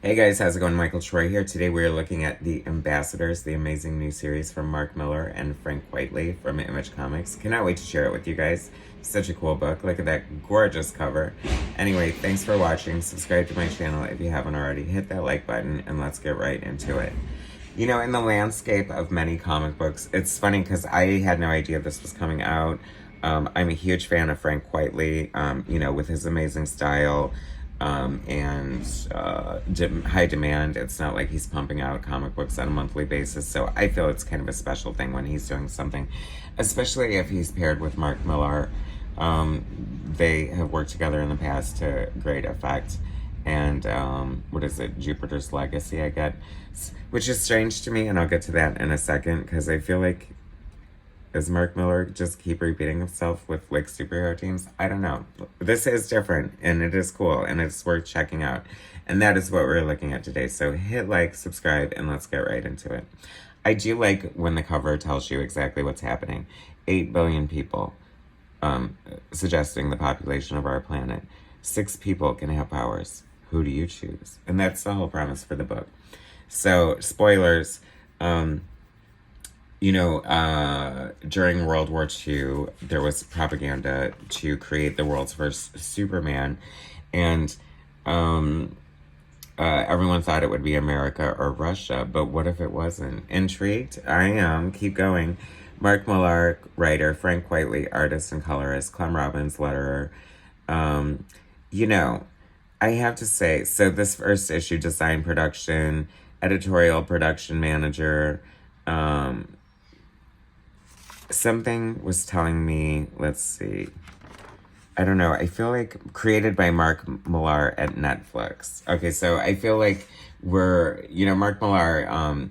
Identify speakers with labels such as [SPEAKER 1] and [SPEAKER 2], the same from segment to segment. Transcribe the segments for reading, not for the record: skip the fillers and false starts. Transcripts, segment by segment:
[SPEAKER 1] Hey guys, how's it going? Michael Troy here. Today we're looking at The Ambassadors, the amazing new series from Mark Millar and Frank Quitely from Image Comics. Cannot wait to share it with you guys. Such a cool book. Look at that gorgeous cover. Anyway, thanks for watching. Subscribe to my channel if you haven't already. Hit that like button and let's get right into it. You know, in the landscape of many comic books, it's funny because I had no idea this was coming out. I'm a huge fan of Frank Quitely, you know, with his amazing style. And high demand. It's not like he's pumping out comic books on a monthly basis, so I feel it's kind of a special thing when he's doing something, especially if he's paired with Mark Millar. They have worked together in the past to great effect, and what is it, Jupiter's Legacy, I get, which is strange to me, and I'll get to that in a second, because I feel like, does Mark Millar just keep repeating himself with like superhero teams? I don't know. This is different and it is cool and it's worth checking out. And that is what we're looking at today. So hit like, subscribe, and let's get right into it. I do like when the cover tells you exactly what's happening. 8 billion people, suggesting the population of our planet. 6 people can have powers. Who do you choose? And that's the whole premise for the book. So, spoilers. You know, during World War II, there was propaganda to create the world's first Superman, and everyone thought it would be America or Russia, but what if it wasn't? Intrigued? I am. Keep going. Mark Millar, writer, Frank Quitely, artist and colorist, Clem Robbins, letterer. You know, I have to say, so this first issue, design, production, editorial, production manager, something was telling me, let's see, I don't know, I feel like created by Mark Millar at Netflix. Okay, so I feel like you know, Mark Millar,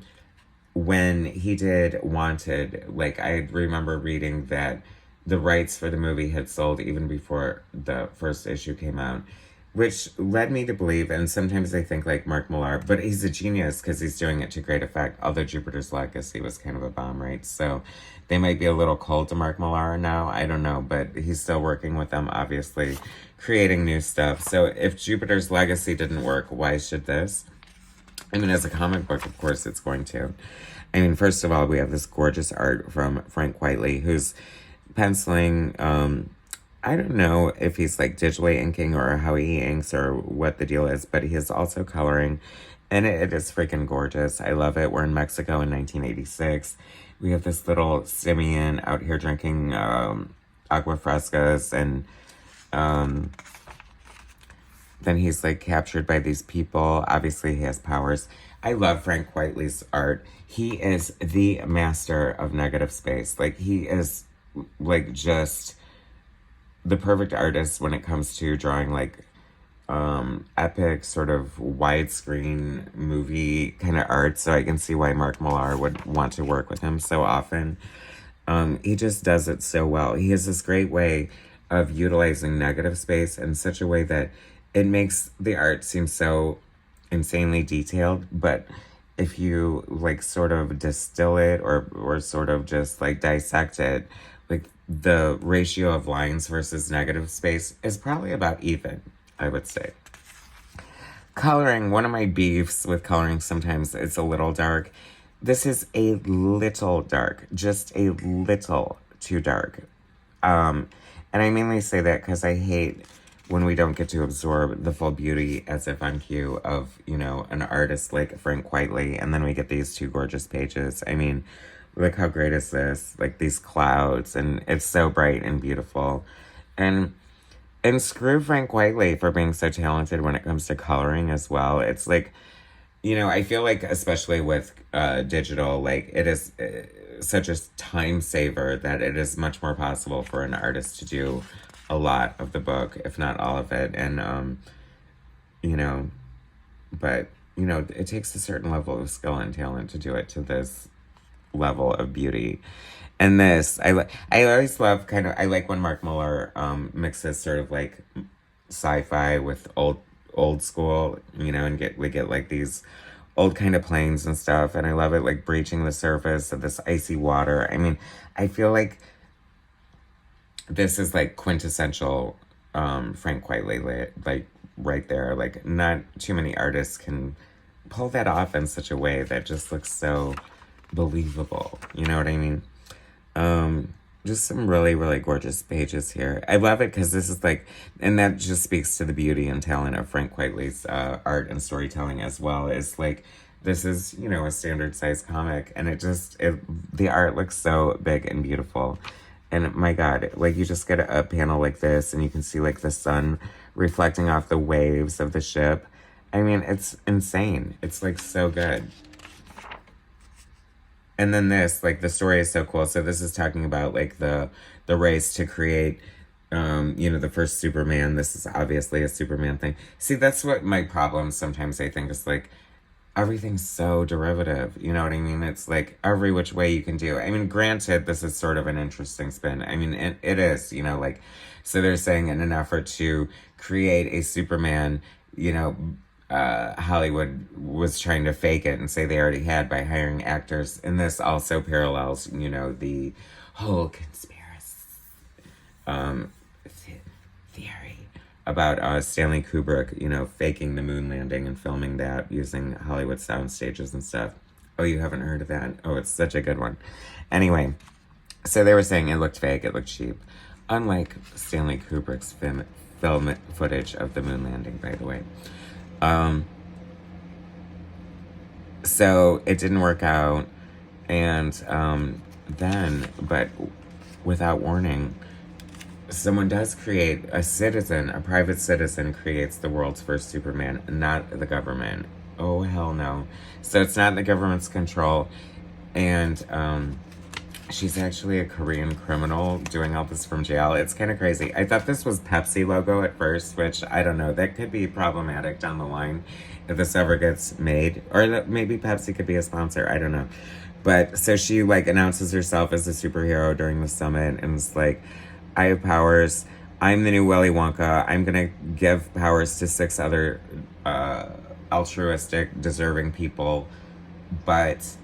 [SPEAKER 1] when he did Wanted, like I remember reading that the rights for the movie had sold even before the first issue came out, which led me to believe, and sometimes I think like Mark Millar, but he's a genius because he's doing it to great effect, although Jupiter's Legacy was kind of a bomb, right? So they might be a little cold to Mark Millar now, I don't know, but he's still working with them, obviously, creating new stuff. So if Jupiter's Legacy didn't work, why should this? I mean, as a comic book, of course it's going to. I mean, first of all, we have this gorgeous art from Frank Quitely, who's penciling, I don't know if he's like digitally inking or how he inks or what the deal is, but he's also coloring, and it is freaking gorgeous. I love it. We're in Mexico in 1986. We have this little simian out here drinking agua frescas, and then he's like captured by these people. Obviously, he has powers. I love Frank Quitely's art. He is the master of negative space. Like, he is like just the perfect artist when it comes to drawing like epic sort of widescreen movie kind of art. So I can see why Mark Millar would want to work with him so often. He just does it so well. He has this great way of utilizing negative space in such a way that it makes the art seem so insanely detailed, but if you like sort of distill it or sort of just like dissect it, like the ratio of lines versus negative space is probably about even, I would say. Coloring, one of my beefs with coloring, sometimes it's a little dark. This is a little dark, just a little too dark. And I mainly say that because I hate when we don't get to absorb the full beauty, as if on cue, of, you know, an artist like Frank Quitely, and then we get these two gorgeous pages. I mean, look how great is this? Like these clouds, and it's so bright and beautiful. And screw Frank Quitely for being so talented when it comes to coloring as well. It's like, you know, I feel like especially with digital, like it is such a time saver that it is much more possible for an artist to do a lot of the book, if not all of it. And, you know, but, you know, it takes a certain level of skill and talent to do it to this level of beauty. And this, I always love I like when Mark Millar mixes sort of like sci-fi with old school, you know, and we get like these old kind of planes and stuff. And I love it, like breaching the surface of this icy water. I mean, I feel like this is like quintessential Frank Quitely, like right there. Like, not too many artists can pull that off in such a way that just looks so believable. You know what I mean? Just some really, really gorgeous pages here. I love it because this is like, and that just speaks to the beauty and talent of Frank Quitely's art and storytelling as well. It's like, this is, you know, a standard size comic, and the art looks so big and beautiful. And my God, like, you just get a panel like this, and you can see like the sun reflecting off the waves of the ship. I mean, it's insane. It's like so good. And then this, like, the story is so cool. So this is talking about, like, the race to create, you know, the first Superman. This is obviously a Superman thing. See, that's what my problem sometimes, I think, is, like, everything's so derivative. You know what I mean? It's, like, every which way you can do. I mean, granted, this is sort of an interesting spin. I mean, it is, you know, like, so they're saying in an effort to create a Superman, you know, Hollywood was trying to fake it and say they already had by hiring actors. And this also parallels, you know, the whole conspiracy theory about Stanley Kubrick, you know, faking the moon landing and filming that using Hollywood sound stages and stuff. Oh, you haven't heard of that? Oh, it's such a good one. Anyway, so they were saying it looked fake, it looked cheap. Unlike Stanley Kubrick's film footage of the moon landing, by the way. So it didn't work out, and then, but without warning, someone does create a private citizen creates the world's first Superman, not the government. Oh, hell no. So it's not in the government's control, and she's actually a Korean criminal doing all this from jail. It's kind of crazy. I thought this was Pepsi logo at first, which, I don't know, that could be problematic down the line if this ever gets made. Or that maybe Pepsi could be a sponsor, I don't know. But, so she, like, announces herself as a superhero during the summit, and it's like, I have powers. I'm the new Willy Wonka. I'm gonna give powers to 6 other altruistic, deserving people, but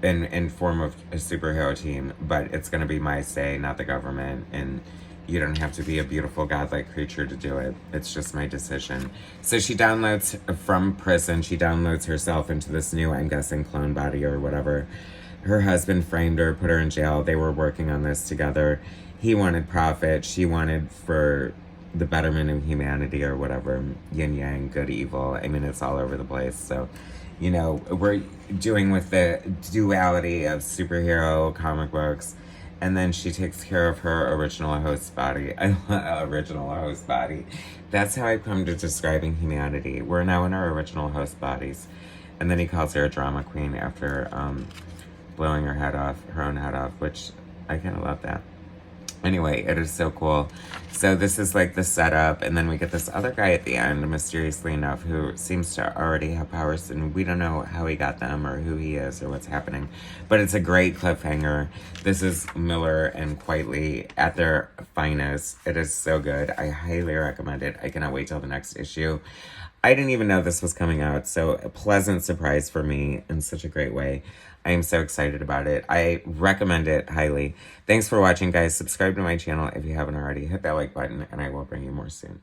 [SPEAKER 1] in form of a superhero team, but it's going to be my say, not the government, and you don't have to be a beautiful godlike creature to do it. It's just my decision. So she downloads from prison, she downloads herself into this new, I'm guessing, clone body or whatever. Her husband framed her, put her in jail. They were working on this together. He wanted profit, she wanted for the betterment of humanity or whatever. Yin yang, good, evil. I mean, it's all over the place. So, you know, we're doing with the duality of superhero comic books. And then she takes care of her original host body. Original host body. That's how I've come to describing humanity. We're now in our original host bodies. And then he calls her a drama queen after blowing her own head off, which I kind of love that. Anyway, it is so cool. So this is like the setup, and then we get this other guy at the end, mysteriously enough, who seems to already have powers, and we don't know how he got them or who he is or what's happening. But it's a great cliffhanger. This is Millar and Quitely at their finest. It is so good. I highly recommend it. I cannot wait till the next issue. I didn't even know this was coming out, so a pleasant surprise for me in such a great way. I am so excited about it. I recommend it highly. Thanks for watching, guys. Subscribe to my channel if you haven't already. Hit that like button, and I will bring you more soon.